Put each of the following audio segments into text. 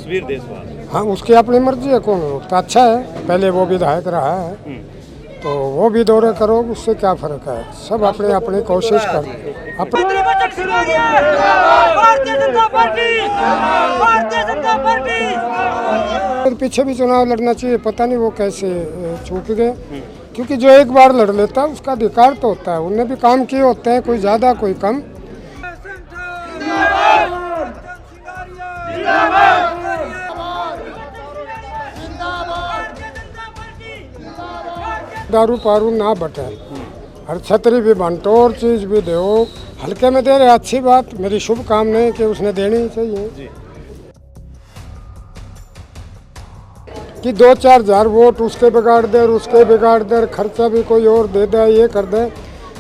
तस्वीर देशवाल। हाँ, उसकी अपनी मर्जी है, कौन रोकता। अच्छा है, पहले वो विधायक रहा है तो वो भी दौरे करो, उससे क्या फर्क है। सब अपने अपनी कोशिश कर पीछे भी चुनाव लड़ना चाहिए। पता नहीं वो कैसे चूक गए, क्योंकि जो एक बार लड़ लेता है उसका अधिकार तो होता है। उनने भी काम किए होते हैं, कोई ज़्यादा कोई कम। दारू पारू ना बटे, हर छतरी भी बांटो और चीज भी दो। हल्के में दे रहे, अच्छी बात, मेरी शुभकामनाएं कि उसने देनी चाहिए। कि 2-4 हजार वोट उसके बिगाड़ दे और उसके बिगाड़ दे, खर्चा भी कोई और दे दे, ये कर दे,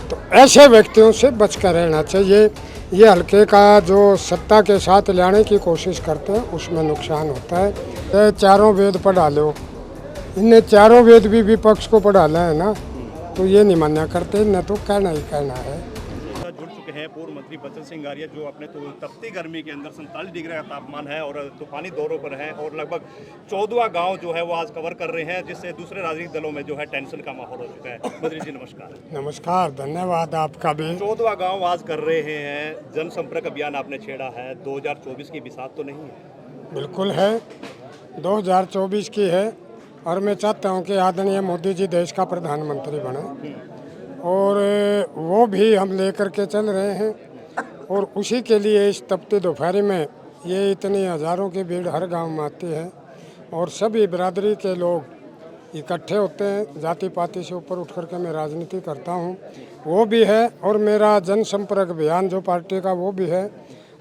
तो ऐसे व्यक्तियों से बच कर रहना चाहिए। ये हल्के का जो सत्ता के साथ लाने की कोशिश करते हैं उसमें नुकसान होता है। ये चारों वेद पढ़ा लो, इनने चारों वेद भी विपक्ष को पढ़ाना है ना, तो ये नहीं मान्या करते, न तो कहना ही कहना है। जुड़ चुके हैं पूर्व मंत्री बचन सिंह गारिया, जो अपने तो तपती गर्मी के अंदर 47 डिग्री का तापमान है और तूफानी दौरों पर हैं और लगभग 14वां गांव जो है वो आज कवर कर रहे हैं, जिससे दूसरे राजनीतिक दलों में जो है टेंशन का माहौल हो चुका है। मंत्री जी नमस्कार। नमस्कार, धन्यवाद आपका भी। 14वां गांव आज कर रहे हैं, जनसंपर्क अभियान आपने छेड़ा है। 2024 की बिसात तो नहीं है? बिल्कुल है, 2024 की है और मैं चाहता हूं कि आदरणीय मोदी जी देश का प्रधानमंत्री बने और वो भी हम लेकर के चल रहे हैं। और उसी के लिए इस तपती दोपहर में ये इतनी हज़ारों की भीड़ हर गांव में आती है और सभी बिरादरी के लोग इकट्ठे होते हैं। जाति पाति से ऊपर उठ कर के मैं राजनीति करता हूं, वो भी है। और मेरा जनसंपर्क अभियान जो पार्टी का वो भी है।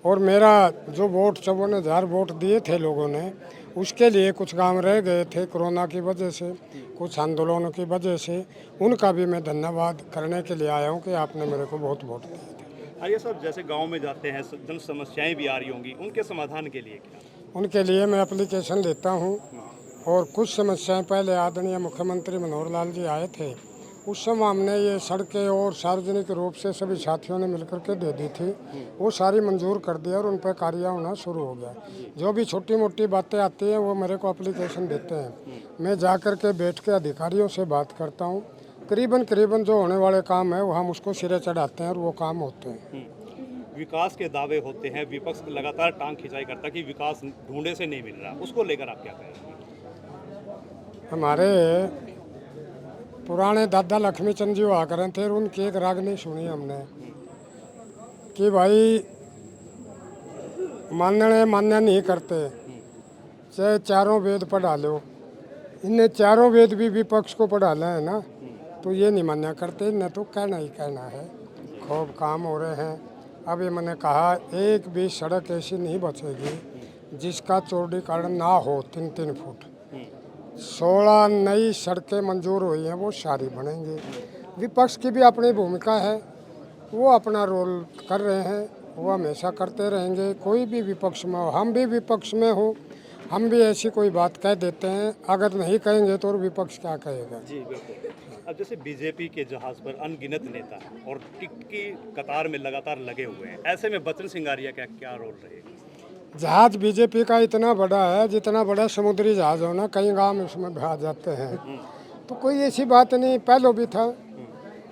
और मेरा जो वोट 54,000 वोट दिए थे लोगों ने, उसके लिए कुछ गांव रह गए थे कोरोना की वजह से, कुछ आंदोलनों की वजह से, उनका भी मैं धन्यवाद करने के लिए आया हूं कि आपने मेरे को बहुत वोट दिए थे। आइए साहब, जैसे गांव में जाते हैं जन समस्याएं भी आ रही होंगी, उनके समाधान के लिए क्या? उनके लिए मैं एप्लीकेशन लेता हूं और कुछ समस्याएं पहले आदरणीय मुख्यमंत्री मनोहर लाल जी आए थे, उस समय हमने ये सड़कें और सार्वजनिक रूप से सभी साथियों ने मिलकर के दे दी थी, वो सारी मंजूर कर दिया और उन पर कार्य होना शुरू हो गया। जो भी छोटी मोटी बातें आती हैं वो मेरे को एप्लीकेशन देते हैं, मैं जा कर के बैठ के अधिकारियों से बात करता हूँ। करीबन जो होने वाले काम है वो हम उसको सिरे चढ़ाते हैं और वो काम होते हैं। विकास के दावे होते हैं, विपक्ष लगातार टांग खिंचाई करता है कि विकास ढूंढे से नहीं मिल रहा, उसको लेकर आप क्या कहेंगे? हमारे पुराने दादा लक्ष्मी चंद जी हुआ करते थे, उनकी एक रागनी सुनी हमने कि भाई मान्य नहीं करते, चाहे चारों वेद पढ़ा लो। इनने चारों वेद भी विपक्ष को पढ़ाना है ना, तो ये नहीं मान्य करते, न तो कहना ही कहना है। खूब काम हो रहे हैं। अभी मैंने कहा एक भी सड़क ऐसी नहीं बचेगी जिसका चौड़ीकरण ना हो 3-3 फुट। 16 नई सड़कें मंजूर हुई हैं, वो सारी बनेंगी। विपक्ष की भी अपनी भूमिका है, वो अपना रोल कर रहे हैं, वो हमेशा करते रहेंगे। कोई भी विपक्ष में हो, हम भी विपक्ष में हो, हम भी ऐसी कोई बात कह देते हैं। अगर नहीं कहेंगे तो विपक्ष क्या कहेगा। जी बिल्कुल। अब जैसे बीजेपी के जहाज पर अनगिनत नेता और टिकट की कतार में लगातार लगे हुए हैं, ऐसे में बचन सिंह गारिया का क्या रोल रहेगा? जहाज बीजेपी का इतना बड़ा है, जितना बड़ा समुद्री जहाज हो ना, कई गांव में उसमें आ जाते हैं, तो कोई ऐसी बात नहीं। पहले भी था,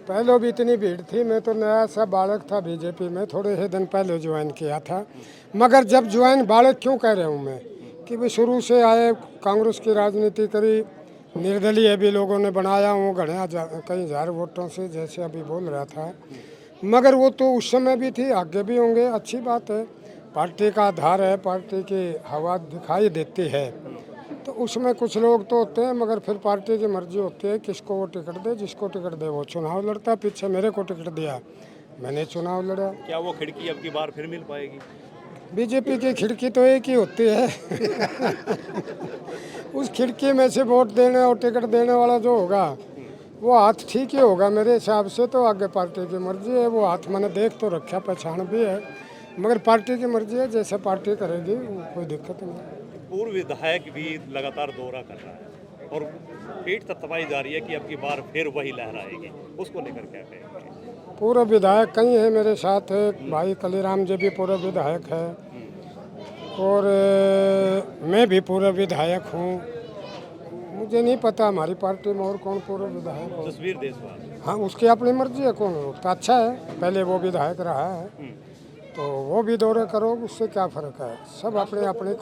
पहले भी इतनी भीड़ थी। मैं तो नया सा बालक था बीजेपी में, थोड़े ही दिन पहले ज्वाइन किया था। मगर जब ज्वाइन बालक क्यों कह रहा हूँ मैं, कि भाई शुरू से आए, कांग्रेस की राजनीति करी, निर्दलीय भी लोगों ने बनाया हूँ कई हजार वोटों से, जैसे अभी बोल रहा था। मगर वो तो उस समय भी थी, आगे भी होंगे, अच्छी बात है। पार्टी का आधार है, पार्टी की हवा दिखाई देती है, तो उसमें कुछ लोग तो होते हैं, मगर फिर पार्टी की मर्जी होती है किसको वो टिकट दे। जिसको टिकट दे वो चुनाव लड़ता। पीछे मेरे को टिकट दिया, मैंने चुनाव लड़ा। क्या वो खिड़की अब की बार फिर मिल पाएगी? बीजेपी की खिड़की तो एक ही होती है उस खिड़की में से वोट देने और टिकट देने वाला जो होगा वो हाथ ठीक ही होगा मेरे हिसाब से। तो आगे पार्टी की मर्जी है, वो हाथ मैंने देख तो रखा, पहचान भी है, मगर पार्टी की मर्जी है, जैसे पार्टी करेगी कोई दिक्कत नहीं। पूर्व विधायक भी लगातार दौरा कर रहा है और पीठ थपथपाई जा रही है कि अब की बार फिर वही लहराएगी, उसको लेकर क्या कहेंगे? पूर्व विधायक कई हैं मेरे साथ है, भाई कलीराम जी भी पूर्व विधायक है, और मैं भी पूरा विधायक हूँ। मुझे नहीं पता हमारी पार्टी में और कौन पूरा विधायक हो। तस्वीर देशवाल। हाँ, उसकी अपनी मर्जी है, कौन हो तो अच्छा है, पहले वो विधायक रहा है तो वो भी दौरे करो, उससे क्या फ़र्क है। सब अपनी अपनी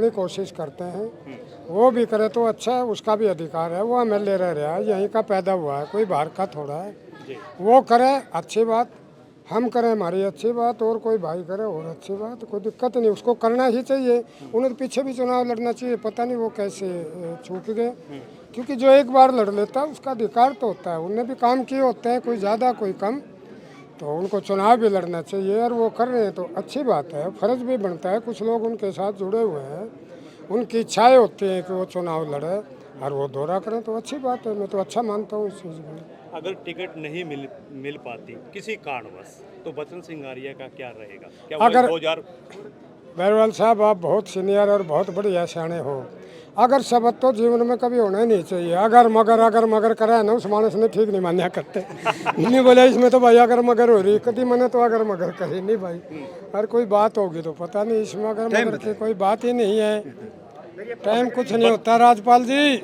कोशिश करते हैं। वो भी करे तो अच्छा है, उसका भी अधिकार है, वो MLA रह रहा है, यहीं का पैदा हुआ है, कोई बाहर का थोड़ा है। वो करे अच्छी बात, हम करें हमारी अच्छी बात, और कोई भाई करे और अच्छी बात, कोई दिक्कत नहीं, उसको करना ही चाहिए। उन्हें तो पीछे भी चुनाव लड़ना चाहिए, पता नहीं वो कैसे चूक गए, क्योंकि जो एक बार लड़ लेता है उसका अधिकार तो होता है, उनने भी काम किए होते हैं, कोई ज़्यादा कोई कम, तो उनको चुनाव भी लड़ना चाहिए। और वो कर रहे हैं तो अच्छी बात है, फ़र्ज भी बनता है, कुछ लोग उनके साथ जुड़े हुए हैं, उनकी इच्छाएँ होती हैं कि वो चुनाव लड़े और वो दौरा करें तो अच्छी बात है, मैं तो अच्छा मानता हूँ इस चीज़ को। अगर टिकट नहीं मिल पाती किसी कारणवश तो बचन सिंह आर्य का क्या रहेगा? क्या वो अगर 2000 बैरवाल साहब, आप बहुत सीनियर और बहुत बढ़िया सियाने हो। अगर शब्द तो जीवन में कभी होना ही नहीं चाहिए। अगर मगर करे ना, उस मानस ने ठीक नहीं मान्या करते। नहीं बोले इसमें तो भाई अगर मगर हो रही, कभी मैंने तो अगर मगर कही नहीं भाई। अगर कोई बात होगी तो पता नहीं, इसमें अगर मगर की कोई बात ही नहीं है। टाइम कुछ नहीं होता राजपाल जी,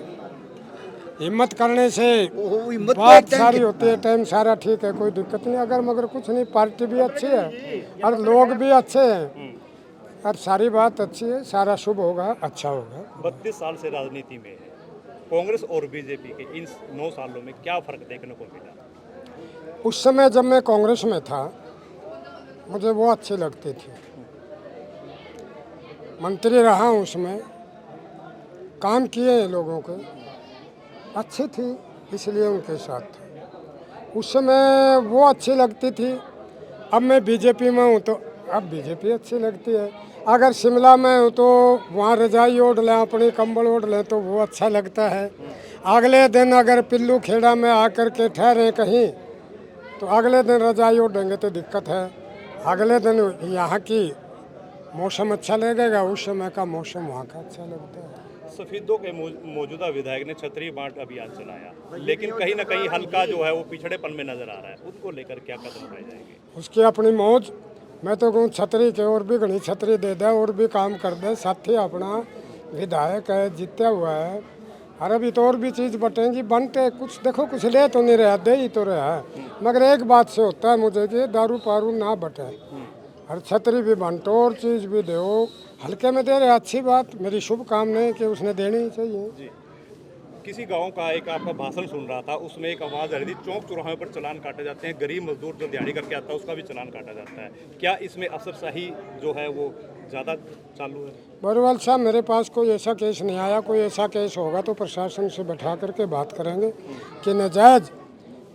हिम्मत करने से बात सारी होती है, टाइम सारा ठीक है, कोई दिक्कत नहीं। अगर मगर कुछ नहीं, पार्टी भी अच्छी है और लोग भी अच्छे हैं और सारी बात अच्छी है, सारा शुभ होगा, अच्छा होगा। 32 साल से राजनीति में है, कांग्रेस और बीजेपी के इन 9 सालों में क्या फर्क देखने को मिला? उस समय जब मैं कांग्रेस में था मुझे वो अच्छी लगती थी, मंत्री रहा हूँ उसमें, काम किए हैं लोगों के, अच्छी थी इसलिए उनके साथ था। उस समय वो अच्छी लगती थी। अब मैं बीजेपी में हूँ तो अब बीजेपी अच्छी लगती है। अगर शिमला में हूँ तो वहाँ रजाई ओढ़ लें, अपनी कंबल ओढ़ लें तो वो अच्छा लगता है। अगले दिन अगर पिल्लू खेड़ा में आकर के ठहरे कहीं तो अगले दिन रजाई ओढ़ेंगे तो दिक्कत है। अगले दिन यहाँ की मौसम अच्छा लगेगा, उस समय का मौसम वहाँ का अच्छा लगता है। सफेदों के मौजूदा विधायक ने छतरी बांट अभियान चलाया, लेकिन कहीं ना कहीं हल्का जो है वो पिछड़ेपन में नजर आ रहा है, उनको लेकर क्या कदम उठाए जाएंगे? उसकी अपनी मौज, मैं तो कहूँ छतरी के और भी घनी छतरी दे दे और भी काम कर दे। साथी अपना विधायक है, जीता हुआ है, और अभी तो और भी चीज़ बटेंगी, बनते कुछ देखो, कुछ ले तो नहीं रहा, दे ही तो रहा है। मगर एक बात से होता है मुझे कि दारू पारू ना बटे, और छतरी भी बंटो और चीज़ भी दो, हल्के में दे रहे, अच्छी बात, मेरी शुभकामनाएं है कि उसने देनी ही चाहिए। जी, किसी गांव का एक आपका भाषण सुन रहा था, उसमें एक आवाज़ आ रही थी, चौक चौराहे पर चलान काटे जाते हैं, गरीब मजदूर जो दिहाड़ी करके आता है उसका भी चलान काटा जाता है, क्या इसमें अफसरशाही जो है वो ज़्यादा चालू है? बरवाल साहब, मेरे पास कोई ऐसा केस नहीं आया, कोई ऐसा केस होगा तो प्रशासन से बैठा करके बात करेंगे कि नाजायज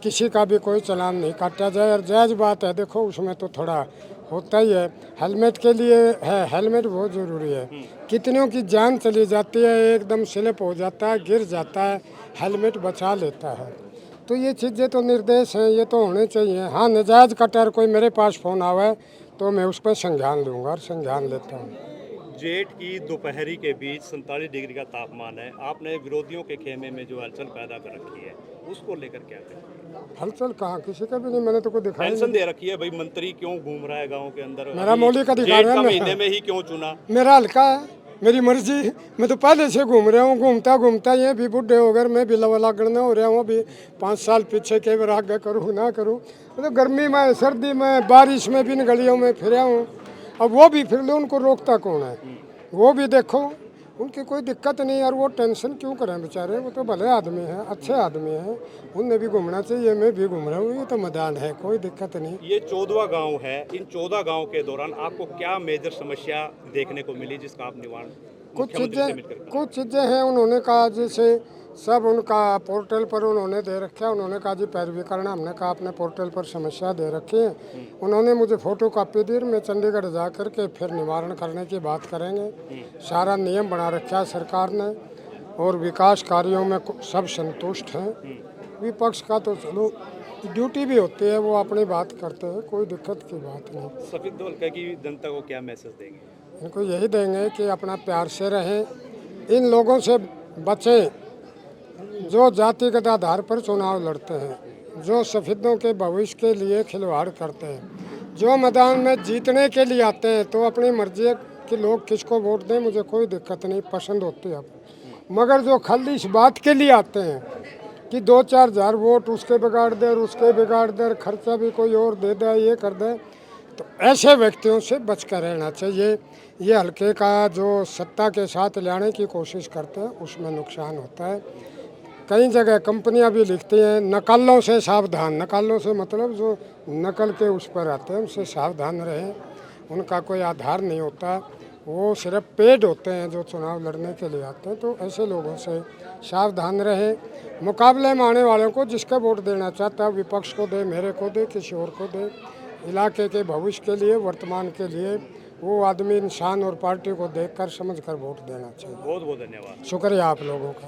किसी का भी कोई चलान नहीं काटा जाए। और जायज़ बात है, देखो उसमें तो थोड़ा होता ही है, हेलमेट के लिए है, हेलमेट बहुत ज़रूरी है। कितनों की जान चली जाती है, एकदम स्लिप हो जाता है, गिर जाता है, हेलमेट बचा लेता है। तो ये चीज़ें तो निर्देश हैं, ये तो होने चाहिए। हाँ, नाजायज़ कटर कोई मेरे पास फ़ोन आवे तो मैं उस पर संज्ञान लूँगा और संज्ञान लेता हूँ। जेठ की दोपहरी के बीच 47 डिग्री का तापमान है, आपने विरोधियों के खेमे में जो हलचल पैदा कर रखी है उसको लेकर क्या करें? हलचल कहाँ, किसी का भी नहीं, मैंने तो कोई दिखाई नहीं। टेंशन दे रखी है भाई, मंत्री क्यों घूम रहा है गांव के अंदर, मेरा मौलिक अधिकार है, महीने में ही क्यों चुना? मेरा हल्का है, मेरी मर्जी, मैं तो पहले से घूम रहा हूँ, घूमता घूमता ये भी बुढ़े हो गए, मैं भी लगना हो रहा हूँ। अभी 5 साल पीछे के बार आगे करूँ ना करूँ, मतलब गर्मी में, सर्दी में, बारिश में भी इन गलियों में फिरा हूँ। अब वो भी फिर लो, उनको रोकता कौन है? वो भी देखो, उनकी कोई दिक्कत नहीं, और वो टेंशन क्यों करें बेचारे, वो तो भले आदमी हैं, अच्छे आदमी हैं, उन्हें भी घूमना चाहिए, मैं भी घूम रहा हूँ, ये तो मैदान है, कोई दिक्कत नहीं। ये 14वां गांव है, इन 14 गांव के दौरान आपको क्या मेजर समस्या देखने को मिली जिसका आप निवारण कुछ चीज़ें हैं, उन्होंने कहा जैसे सब उनका पोर्टल पर उन्होंने दे रखा है, उन्होंने कहा जी पैरवी करना, हमने कहा अपने पोर्टल पर समस्या दे रखी है। उन्होंने मुझे फ़ोटो कॉपी दी, मैं चंडीगढ़ जा कर के फिर निवारण करने की बात करेंगे। सारा नियम बना रखा है सरकार ने, और विकास कार्यों में सब संतुष्ट हैं। विपक्ष का तो चलो ड्यूटी भी होती है, वो अपनी बात करते हैं, कोई दिक्कत की बात नहीं। सफेद दल की जनता को क्या मैसेज देंगे? इनको यही देंगे कि अपना प्यार से रहें, इन लोगों से बचें जो जातिगत आधार पर चुनाव लड़ते हैं, जो सफेदों के भविष्य के लिए खिलवाड़ करते हैं। जो मैदान में जीतने के लिए आते हैं तो अपनी मर्जी है कि लोग किसको वोट दें, मुझे कोई दिक्कत नहीं, पसंद होती है। मगर जो खाली इस बात के लिए आते हैं कि 2-4 हज़ार वोट उसके बिगाड़ दे और उसके बिगाड़ दे और खर्चा भी कोई और दे दे, ये कर दे, तो ऐसे व्यक्तियों से बच कर रहना चाहिए। ये हल्के का जो सत्ता के साथ लाने की कोशिश करते हैं उसमें नुकसान होता है। कई जगह कंपनियां भी लिखती हैं नकलों से सावधान। नकलों से मतलब जो नकल के उस पर आते हैं उनसे सावधान रहें, उनका कोई आधार नहीं होता, वो सिर्फ पेड होते हैं जो चुनाव लड़ने के लिए आते हैं। तो ऐसे लोगों से सावधान रहें। मुकाबले में आने वालों को जिसका वोट देना चाहता है, विपक्ष को दे, मेरे को दे, किसी और को दे, इलाके के भविष्य के लिए, वर्तमान के लिए, वो आदमी इंसान और पार्टी को देखकर समझकर वोट देना चाहिए। बहुत बहुत धन्यवाद। शुक्रिया आप लोगों का।